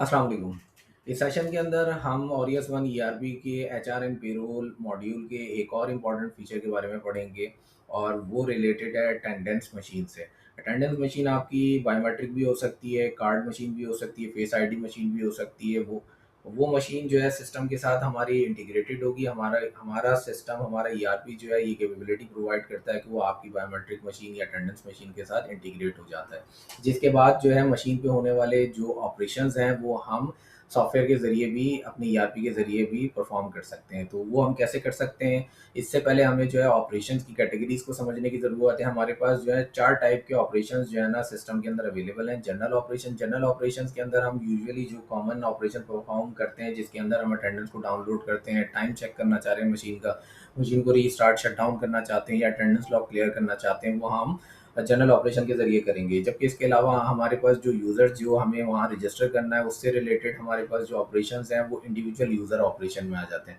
अस्सलाम वालेकुम। इस सेशन के अंदर हम ऑरियस वन ईआरपी के एचआर एंड पेरोल मॉड्यूल के एक और इम्पॉर्टेंट फीचर के बारे में पढ़ेंगे और वो रिलेटेड है अटेंडेंस मशीन से। अटेंडेंस मशीन आपकी बायोमेट्रिक भी हो सकती है, कार्ड मशीन भी हो सकती है, फेस आईडी मशीन भी हो सकती है। वो मशीन जो है सिस्टम के साथ हमारी इंटीग्रेटेड होगी। हमारा हमारा सिस्टम, हमारा ईआरपी जो है ये कैपेबिलिटी प्रोवाइड करता है कि वो आपकी बायोमेट्रिक मशीन या अटेंडेंस मशीन के साथ इंटीग्रेट हो जाता है। जिसके बाद जो है मशीन पे होने वाले जो ऑपरेशंस हैं वो हम सॉफ्टवेयर के ज़रिए भी अपने ईआरपी के ज़रिए भी परफॉर्म कर सकते हैं। तो वो हम कैसे कर सकते हैं? इससे पहले हमें जो है ऑपरेशंस की कैटेगरीज़ को समझने की ज़रूरत है। हमारे पास जो है 4 टाइप के ऑपरेशंस जो है ना सिस्टम के अंदर अवेलेबल हैं। जनरल ऑपरेशंस के अंदर हम यूजुअली जो कॉमन ऑपरेशन परफॉर्म करते हैं, जिसके अंदर हम अटेंडेंस को डाउनलोड करते हैं, टाइम चेक करना चाह रहे हैं मशीन का, मशीन को रीस्टार्ट शट डाउन करना चाहते हैं या अटेंडेंस लॉग क्लियर करना चाहते हैं, वो हम जनरल ऑपरेशन के ज़रिए करेंगे। जबकि इसके अलावा हमारे पास जो यूज़र्स जो हमें वहाँ रजिस्टर करना है, उससे रिलेटेड हमारे पास जो ऑपरेशंस हैं वो इंडिविजुअल यूज़र ऑपरेशन में आ जाते हैं।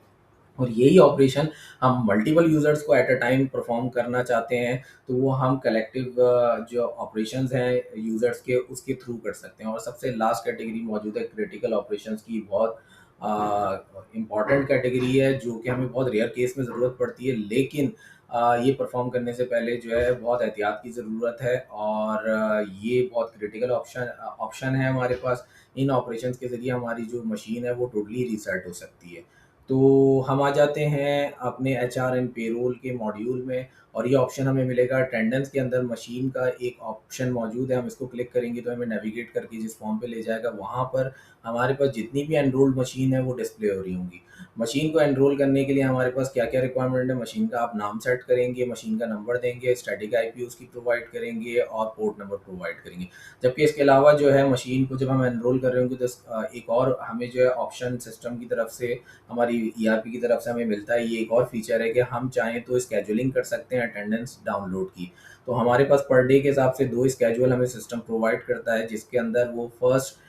और यही ऑपरेशन हम मल्टीपल यूज़र्स को एट अ टाइम परफॉर्म करना चाहते हैं, तो वो हम कलेक्टिव जो ऑपरेशंस हैं यूज़र्स के, उसके थ्रू कर सकते हैं। और सबसे लास्ट कैटेगरी मौजूद है क्रिटिकल ऑपरेशंस की। बहुत इम्पॉर्टेंट कैटेगरी है जो कि हमें बहुत रेयर केस में ज़रूरत पड़ती है, लेकिन ये परफॉर्म करने से पहले जो है बहुत एहतियात की ज़रूरत है। और ये बहुत क्रिटिकल ऑप्शन है हमारे पास। इन ऑपरेशंस के ज़रिए हमारी जो मशीन है वो टोटली रीसेट हो सकती है। तो हम आ जाते हैं अपने एचआर एंड पेरोल के मॉड्यूल में, और ये ऑप्शन हमें मिलेगा अटेंडेंस के अंदर। मशीन का एक ऑप्शन मौजूद है, हम इसको क्लिक करेंगे तो हमें नेविगेट करके जिस फॉर्म पे ले जाएगा, वहाँ पर हमारे पास जितनी भी एनरोल्ड मशीन है वो डिस्प्ले हो रही होंगी। मशीन को एनरोल करने के लिए हमारे पास क्या क्या रिक्वायरमेंट है? मशीन का आप नाम सेट करेंगे, मशीन का नंबर देंगे, स्टैटिक आईपी उसकी प्रोवाइड करेंगे और पोर्ट नंबर प्रोवाइड करेंगे। जबकि इसके अलावा जो है मशीन को जब हम एनरोल कर रहे होंगे तो एक और हमें जो है ऑप्शन सिस्टम की तरफ से, हमारी ईआरपी की तरफ से हमें मिलता है। ये एक और फीचर है कि हम चाहें तो स्केजुअलिंग कर सकते हैं अटेंडेंस डाउनलोड की। तो हमारे पास पर डे के हिसाब से 2 स्केजुअल हमें सिस्टम प्रोवाइड करता है, जिसके अंदर वो फर्स्ट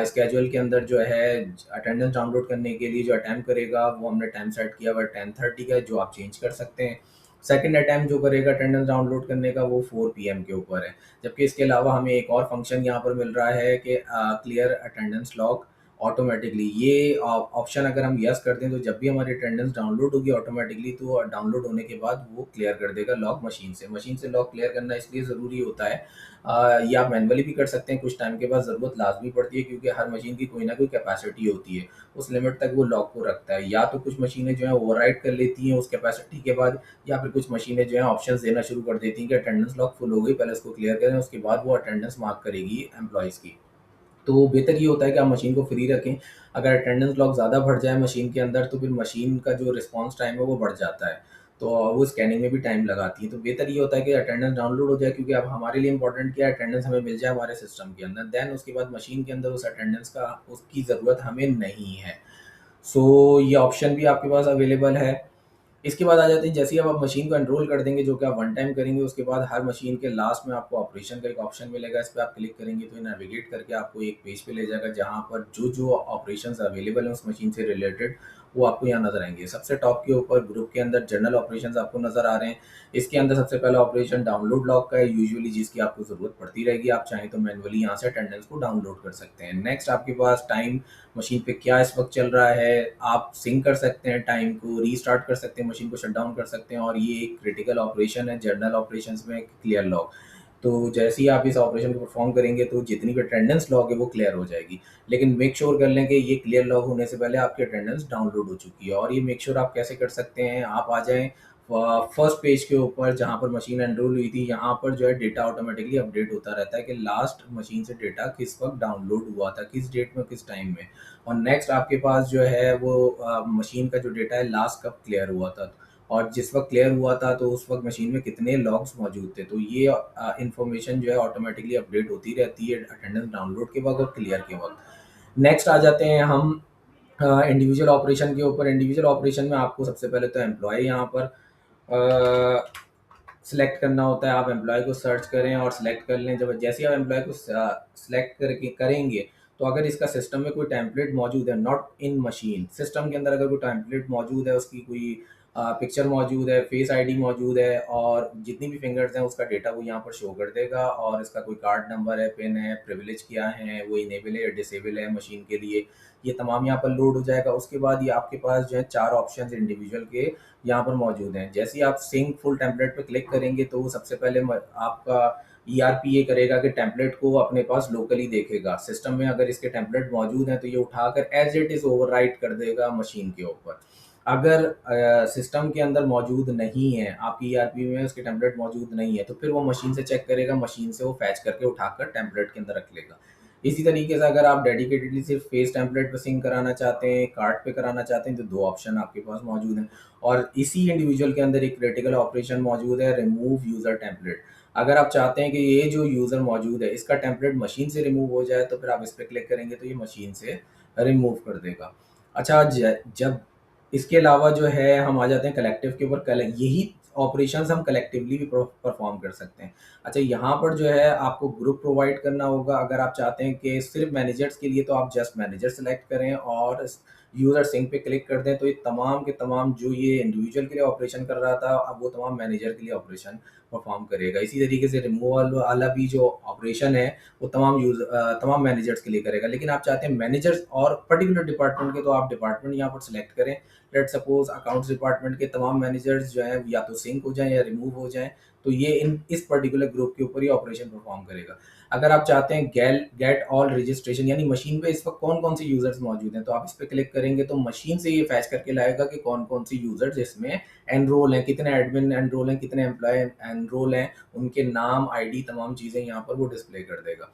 स्केजुअल के अंदर जो है अटेंडेंस डाउनलोड करने के लिए जो अटेम्प्ट करेगा वो हमने टाइम सेट किया हुआ है 10:30 का, जो आप चेंज कर सकते हैं। सेकंड अटेम्प्ट जो करेगा अटेंडेंस डाउनलोड करने का वो 4 पीएम के ऊपर है। जबकि इसके अलावा हमें एक और फंक्शन यहाँ पर मिल रहा है कि क्लियर अटेंडेंस लॉग ऑटोमेटिकली। ये ऑप्शन अगर हम यस कर दें तो जब भी हमारी अटेंडेंस डाउनलोड होगी ऑटोमेटिकली, तो डाउनलोड होने के बाद वो क्लियर कर देगा लॉग मशीन से। मशीन से लॉग क्लियर करना इसलिए ज़रूरी होता है, ये आप मैनुअली भी कर सकते हैं, कुछ टाइम के बाद ज़रूरत लाजमी पड़ती है, क्योंकि हर मशीन की कोई ना कोई कैपेसिटी होती है, उस लिमिट तक वो लॉग को रखता है। या तो कुछ मशीनें जो है ओवरराइड कर लेती हैं उस कैपेसिटी के बाद, या फिर कुछ मशीनें जो है ऑप्शंस देना शुरू कर देती हैं कि अटेंडेंस लॉग फुल हो गई, पहले उसको क्लियर करें, उसके बाद वो अटेंडेंस मार्क करेगी एम्प्लॉयज़ की। तो बेहतर ये होता है कि आप मशीन को फ्री रखें। अगर अटेंडेंस लॉग ज़्यादा बढ़ जाए मशीन के अंदर तो फिर मशीन का जो रिस्पॉन्स टाइम है वो बढ़ जाता है। तो वो स्कैनिंग में भी टाइम लगाती है। तो बेहतर ये होता है कि अटेंडेंस डाउनलोड हो जाए, क्योंकि अब हमारे लिए इम्पोर्टेंट क्या है, अटेंडेंस हमें मिल जाए हमारे सिस्टम के अंदर। देन उसके बाद मशीन के अंदर उस अटेंडेंस का उसकी ज़रूरत हमें नहीं है। सो ये ऑप्शन भी आपके पास अवेलेबल है। इसके बाद आ जाते हैं, जैसे ही अब आप मशीन को एनरोल कर देंगे, जो कि आप वन टाइम करेंगे, उसके बाद हर मशीन के लास्ट में आपको ऑपरेशन का एक ऑप्शन मिलेगा। इस पे आप क्लिक करेंगे तो ये नेविगेट करके आपको एक पेज पे ले जाएगा, जहाँ पर जो ऑपरेशंस अवेलेबल हैं उस मशीन से रिलेटेड वो आपको यहाँ नज़र आएंगे। सबसे टॉप के ऊपर ग्रुप के अंदर जनरल ऑपरेशंस आपको नज़र आ रहे हैं। इसके अंदर सबसे पहला ऑपरेशन डाउनलोड लॉग का है, यूजुअली जिसकी आपको ज़रूरत पड़ती रहेगी। आप चाहें तो मैनुअली यहाँ से अटेंडेंस को डाउनलोड कर सकते हैं। नेक्स्ट आपके पास टाइम, मशीन पे क्या इस वक्त चल रहा है, आप सिंक कर सकते हैं, टाइम को रीस्टार्ट कर सकते हैं, मशीन को शट डाउन कर सकते हैं। और ये एक क्रिटिकल ऑपरेशन है जर्नल ऑपरेशंस में, क्लियर लॉग। तो जैसे ही आप इस ऑपरेशन को परफॉर्म करेंगे तो जितनी भी अटेंडेंस लॉग है वो क्लियर हो जाएगी। लेकिन मेक श्योर कर लें कि ये क्लियर लॉग होने से पहले आपकी अटेंडेंस डाउनलोड हो चुकी है। और ये मेक श्योर आप कैसे कर सकते हैं? आप आ जाएँ फर्स्ट पेज के ऊपर जहाँ पर मशीन एनरोल हुई थी, यहाँ पर जो है डेटा ऑटोमेटिकली अपडेट होता रहता है कि लास्ट मशीन से डेटा किस वक्त डाउनलोड हुआ था, किस डेट में, किस टाइम में। और नेक्स्ट आपके पास जो है वो मशीन का जो डेटा है लास्ट कब क्लियर हुआ था, और जिस वक्त क्लियर हुआ था तो उस वक्त मशीन में कितने लॉग्स मौजूद थे। तो ये इन्फॉर्मेशन जो है ऑटोमेटिकली अपडेट होती रहती है अटेंडेंस डाउनलोड के वक्त और क्लियर के वक्त। नेक्स्ट आ जाते हैं हम इंडिविजुअल ऑपरेशन के ऊपर। इंडिविजुअल ऑपरेशन में आपको सबसे पहले तो एम्प्लॉय यहाँ पर सेलेक्ट करना होता है। आप एम्प्लॉय को सर्च करें और सेलेक्ट कर लें। जब जैसे ही आप एम्प्लॉय को सेलेक्ट करके करेंगे, तो अगर इसका सिस्टम में कोई टेम्पलेट मौजूद है, नॉट इन मशीन, सिस्टम के अंदर अगर कोई टेम्पलेट मौजूद है, उसकी कोई पिक्चर मौजूद है, फेस आईडी मौजूद है, और जितनी भी फिंगर्स हैं उसका डेटा वो यहाँ पर शो कर देगा, और इसका कोई कार्ड नंबर है, पिन है, प्रिविलेज क्या है, वो इनेबल है या डिसेबल है मशीन के लिए, ये तमाम यहाँ पर लोड हो जाएगा। उसके बाद ये आपके पास जो है 4 ऑप्शंस इंडिविजुअल के यहाँ पर मौजूद हैं। जैसे ही आप सिंक फुल टेम्पलेट पे क्लिक करेंगे तो वो सबसे पहले आपका ईआरपी ये करेगा कि टेम्पलेट को अपने पास लोकली देखेगा। सिस्टम में अगर इसके टेम्पलेट मौजूद हैं तो ये उठाकर एज इट इज़ ओवरराइट कर देगा मशीन के ऊपर। अगर सिस्टम के अंदर मौजूद नहीं है, आपकी ईआरपी में उसके टेम्पलेट मौजूद नहीं है, तो फिर वो मशीन से चेक करेगा, मशीन से वो फैच करके उठाकर टेम्पलेट के अंदर रख लेगा। इसी तरीके से अगर आप डेडिकेटेडली सिर्फ फेस टेम्पलेट पे सिंक कराना चाहते हैं, कार्ड पे कराना चाहते हैं, तो 2 ऑप्शन आपके पास मौजूद हैं। और इसी इंडिविजुअल के अंदर एक क्रिटिकल ऑपरेशन मौजूद है, रिमूव यूज़र टेम्पलेट। अगर आप चाहते हैं कि ये जो यूज़र मौजूद है इसका टेम्पलेट मशीन से रिमूव हो जाए, तो फिर आप इस पे क्लिक करेंगे तो ये मशीन से रिमूव कर देगा। अच्छा, जब इसके अलावा जो है हम आ जाते हैं कलेक्टिव के ऊपर। यही ऑपरेशंस हम कलेक्टिवली भी परफॉर्म कर सकते हैं। अच्छा, यहाँ पर जो है आपको ग्रुप प्रोवाइड करना होगा। अगर आप चाहते हैं कि सिर्फ मैनेजर्स के लिए, तो आप जस्ट मैनेजर सेलेक्ट करें और यूज़र सिंक पे क्लिक कर दें, तो ये तमाम के तमाम जो ये इंडिविजुअल के लिए ऑपरेशन कर रहा था, अब वो तमाम मैनेजर के लिए ऑपरेशन परफॉर्म करेगा। इसी तरीके से रिमूवल वाला भी जो ऑपरेशन है वो तमाम मैनेजर्स के लिए करेगा। लेकिन आप चाहते हैं मैनेजर्स और पर्टिकुलर डिपार्टमेंट के, तो आप डिपार्टमेंट यहाँ पर सिलेक्ट करें। लेट सपोज अकाउंट्स डिपार्टमेंट के तमाम मैनेजर्स जो हैं या तो सिंक हो जाएं या रिमूव हो जाएं, तो ये इस पर्टिकुलर ग्रुप के ऊपर ही ऑपरेशन परफॉर्म करेगा। अगर आप चाहते हैं गेट ऑल रजिस्ट्रेशन, यानी मशीन पे इस वक्त कौन कौन से यूजर्स मौजूद हैं, तो आप इस पे क्लिक करेंगे तो मशीन से ये फैच करके लाएगा कि कौन कौन से यूजर्स इसमें एनरोल हैं, कितने एडमिन एनरोल हैं, कितने एम्प्लॉय एनरोल हैं, उनके नाम, आईडी, तमाम चीज़ें यहाँ पर वो डिस्प्ले कर देगा।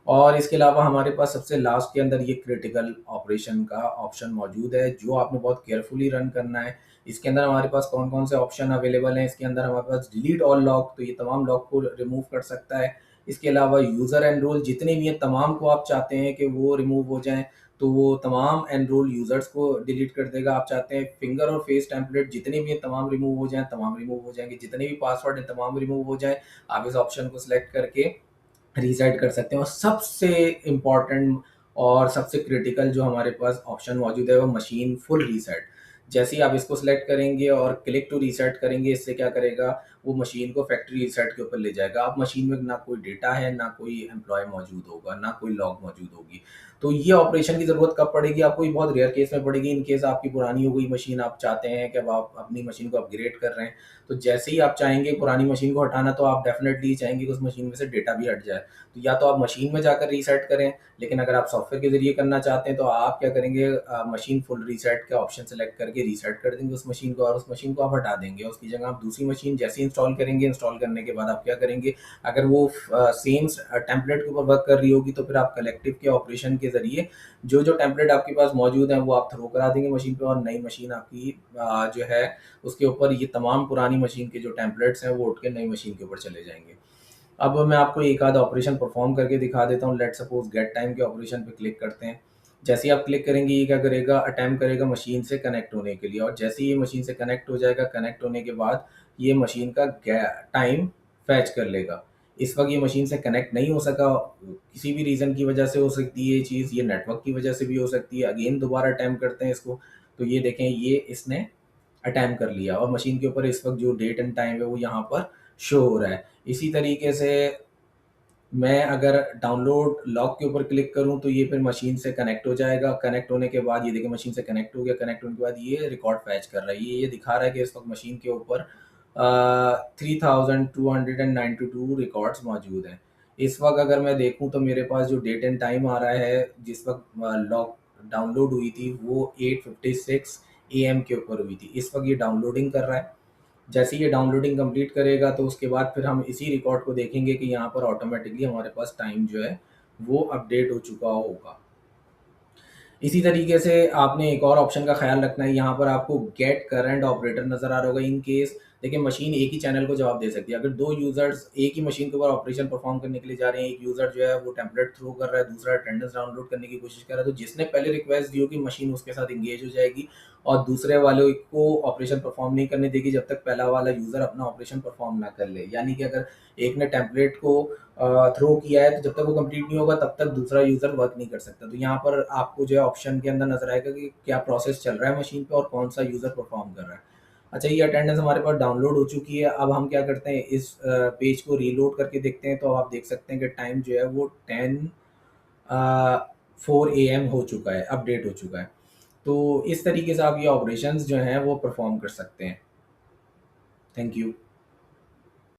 और इसके अलावा हमारे पास सबसे लास्ट के अंदर ये क्रिटिकल ऑपरेशन का ऑप्शन मौजूद है, जो आपने बहुत केयरफुली रन करना है। इसके अंदर हमारे पास कौन कौन से ऑप्शन अवेलेबल हैं, इसके अंदर हमारे पास डिलीट ऑल लॉग, तो ये तमाम लॉग को रिमूव कर सकता है। इसके अलावा यूज़र एनरोल जितने भी हैं तमाम को आप चाहते हैं कि वो रिमूव हो जाएं, तो वो तमाम एनरोल यूज़र्स को डिलीट कर देगा। आप चाहते हैं फिंगर और फेस टेम्पलेट जितने भी हैं तमाम रिमूव हो जाएं, तमाम रिमूव हो जाएंगे। जितने भी पासवर्ड हैं तमाम रिमूव हो जाएं, आप इस ऑप्शन को सिलेक्ट करके रीसेट कर सकते हैं। और सबसे इम्पॉर्टेंट और सबसे क्रिटिकल जो हमारे पास ऑप्शन मौजूद है वो मशीन फुल रीसेट। जैसे ही आप इसको सिलेक्ट करेंगे और क्लिक टू रीसेट करेंगे, इससे क्या करेगा, वो मशीन को फैक्ट्री रीसेट के ऊपर ले जाएगा। अब मशीन में ना कोई डेटा है, ना कोई एम्प्लॉय मौजूद होगा, ना कोई लॉग मौजूद होगी। तो ये ऑपरेशन की ज़रूरत कब पड़ेगी आपको, ये बहुत रेयर केस में पड़ेगी। इन केस आपकी पुरानी हो गई मशीन, आप चाहते हैं कि अब आप अपनी मशीन को अपग्रेड कर रहे हैं, तो जैसे ही आप चाहेंगे पुरानी मशीन को हटाना, तो आप डेफिनेटली चाहेंगे कि उस मशीन में से डेटा भी हट जाए। तो या तो आप मशीन में जाकर रीसेट करें, लेकिन अगर आप सॉफ्टवेयर के ज़रिए करना चाहते हैं तो आप क्या करेंगे, मशीन फुल रीसेट का ऑप्शन सेलेक्ट करके रीसेट कर देंगे उस मशीन को, और उस मशीन को आप हटा देंगे। उसकी जगह आप दूसरी मशीन जैसे इंस्टॉल करेंगे, इंस्टॉल करने के बाद आप क्या करेंगे, अगर वो सेम टेम्पलेट के ऊपर वर्क कर रही होगी, तो फिर आप कलेक्टिव के ऑपरेशन के ज़रिए जो जो टेम्पलेट आपके पास मौजूद हैं वो आप थ्रो करा देंगे मशीन पे, और नई मशीन आपकी जो है उसके ऊपर ये तमाम पुरानी मशीन के जो टेम्पलेट्स हैं वो उठ के नई मशीन के ऊपर चले जाएंगे। अब मैं आपको एक आध ऑपरेशन परफॉर्म करके दिखा देता हूँ। लेट सपोज गेट टाइम के ऑपरेशन पे क्लिक करते हैं। जैसे ही आप क्लिक करेंगे, ये क्या करेगा, अटेम्प्ट करेगा मशीन से कनेक्ट होने के लिए, और जैसे ही ये मशीन से कनेक्ट हो जाएगा, कनेक्ट होने के बाद ये मशीन का टाइम फैच कर लेगा। इस वक्त ये मशीन से कनेक्ट नहीं हो सका, किसी भी रीज़न की वजह से हो सकती है ये चीज़, ये नेटवर्क की वजह से भी हो सकती है। अगेन दोबारा अटैम्प्ट करते हैं इसको, तो ये देखें ये इसने अटैम्प्ट कर लिया, और मशीन के ऊपर इस वक्त जो डेट एंड टाइम है वो यहाँ पर शो हो रहा है। इसी तरीके से मैं अगर डाउनलोड लॉग के ऊपर क्लिक करूं तो ये फिर मशीन से कनेक्ट हो जाएगा। कनेक्ट होने के बाद ये देखिए मशीन से कनेक्ट हो गया। कनेक्ट होने के बाद ये रिकॉर्ड फैच कर रहा है, ये दिखा रहा है कि इस वक्त मशीन के ऊपर 3292 रिकॉर्ड्स मौजूद हैं। इस वक्त अगर मैं देखूं तो मेरे पास जो डेट एंड टाइम आ रहा है जिस वक्त लॉग डाउनलोड हुई थी वो 8:56 AM के ऊपर हुई थी। इस वक्त ये डाउनलोडिंग कर रहा है। जैसे ही ये डाउनलोडिंग कंप्लीट करेगा तो उसके बाद फिर हम इसी रिकॉर्ड को देखेंगे कि यहाँ पर ऑटोमेटिकली हमारे पास टाइम जो है वो अपडेट हो चुका होगा। इसी तरीके से आपने एक और ऑप्शन का ख्याल रखना है, यहाँ पर आपको गेट करंट ऑपरेटर नज़र आ रहा होगा। इन केस देखिए मशीन एक ही चैनल को जवाब दे सकती है। अगर दो यूज़र्स एक ही मशीन के ऊपर ऑपरेशन परफॉर्म करने के लिए जा रहे हैं, एक यूज़र जो है वो टेम्पलेट थ्रो कर रहा है, दूसरा अटेंडेंस डाउनलोड करने की कोशिश कर रहा है, तो जिसने पहले रिक्वेस्ट दी होगी मशीन उसके साथ इंगेज हो जाएगी, और दूसरे वाले को ऑपरेशन परफॉर्म नहीं करने देगी जब तक पहला वाला यूज़र अपना ऑपरेशन परफॉर्म ना कर ले। यानी कि अगर एक ने टेम्पलेट को थ्रो किया है तो जब तक वो कंप्लीट नहीं होगा तब तक दूसरा यूज़र वर्क नहीं कर सकता। तो यहाँ पर आपको जो है ऑप्शन के अंदर नजर आएगा कि क्या प्रोसेस चल रहा है मशीन पे और कौन सा यूज़र परफॉर्म कर रहा है। अच्छा, ये अटेंडेंस हमारे पास डाउनलोड हो चुकी है। अब हम क्या करते हैं, इस पेज को रीलोड करके देखते हैं, तो आप देख सकते हैं कि टाइम जो है वो 10:04 AM हो चुका है, अपडेट हो चुका है। तो इस तरीके से आप ये ऑपरेशंस जो हैं वो परफॉर्म कर सकते हैं। Thank you.